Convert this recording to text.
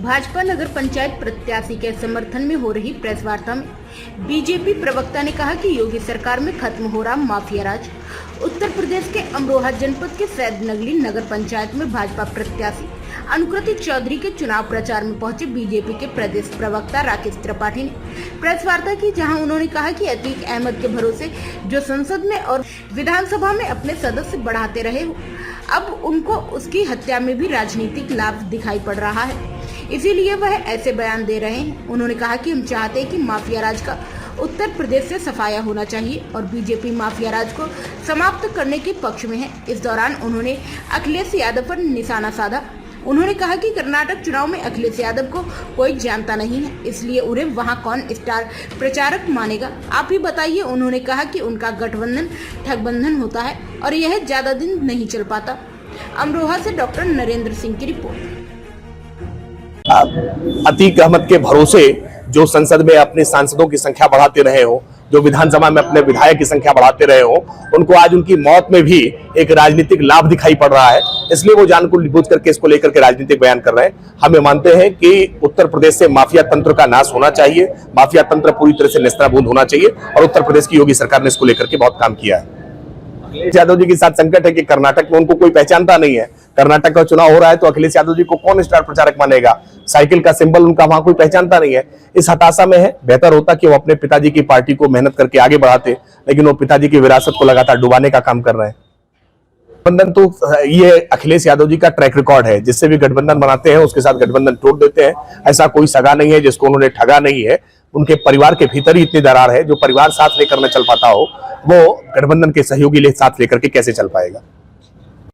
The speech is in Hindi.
भाजपा नगर पंचायत प्रत्याशी के समर्थन में हो रही प्रेस वार्ता में बीजेपी प्रवक्ता ने कहा कि योगी सरकार में खत्म हो रहा माफिया राज। उत्तर प्रदेश के अमरोहा जनपद के सैदनगली नगर पंचायत में भाजपा प्रत्याशी अनुकृति चौधरी के चुनाव प्रचार में पहुंचे बीजेपी के प्रदेश प्रवक्ता राकेश त्रिपाठी ने प्रेस वार्ता की, जहां उन्होंने कहा कि अतीक अहमद के भरोसे जो संसद में और विधानसभा में अपने सदस्य बढ़ाते रहे हो, अब उनको उसकी हत्या में भी राजनीतिक लाभ दिखाई पड़ रहा है, इसीलिए वह ऐसे बयान दे रहे हैं। उन्होंने कहा कि हम चाहते हैं कि माफिया राज का उत्तर प्रदेश से सफाया होना चाहिए और बीजेपी माफिया राज को समाप्त करने के पक्ष में है। इस दौरान उन्होंने अखिलेश यादव पर निशाना साधा। उन्होंने कहा कि कर्नाटक चुनाव में अखिलेश यादव को कोई जानता नहीं है, इसलिए उन्हें वहां कौन स्टार प्रचारक मानेगा, आप ही बताइए। उन्होंने कहा कि उनका गठबंधन ठगबंधन होता है और यह ज्यादा दिन नहीं चल पाता। अमरोहा से डॉक्टर नरेंद्र सिंह की रिपोर्ट। अतीक अहमद के भरोसे जो संसद में अपने सांसदों की संख्या बढ़ाते रहे हो, जो विधानसभा में अपने विधायक की संख्या बढ़ाते रहे हो, उनको आज उनकी मौत में भी एक राजनीतिक लाभ दिखाई पड़ रहा है, इसलिए वो जानबूझ करके इसको लेकर के राजनीतिक बयान कर रहे हैं। हमें मानते हैं कि उत्तर प्रदेश से माफिया तंत्र का नाश होना चाहिए, माफिया तंत्र पूरी तरह से नेस्तनाबूद होना चाहिए और उत्तर प्रदेश की योगी सरकार ने इसको लेकर के बहुत काम किया है। अखिलेश यादव जी के साथ संकट है कि कर्नाटक में उनको कोई पहचानता नहीं है। कर्नाटक का चुनाव हो रहा है तो अखिलेश यादव जी को कौन स्टार प्रचारक मानेगा, साइकिल का सिंबल उनका वहां कोई पहचानता नहीं है। इस हताशा में है, बेहतर होता कि वो अपने पिताजी की पार्टी को मेहनत करके आगे बढ़ाते, लेकिन वो पिताजी की विरासत को लगातार डुबाने का काम कर रहे हैं। गठबंधन तो ये अखिलेश यादव जी का ट्रैक रिकॉर्ड है, जिससे भी गठबंधन बनाते हैं उसके साथ गठबंधन तोड़ देते हैं। ऐसा कोई सगा नहीं है जिसको उन्होंने ठगा नहीं है। उनके परिवार के भीतर ही इतनी दरार है, जो परिवार साथ लेकर न चल पाता हो वो गठबंधन के सहयोगी साथ लेकर के कैसे चल पाएगा।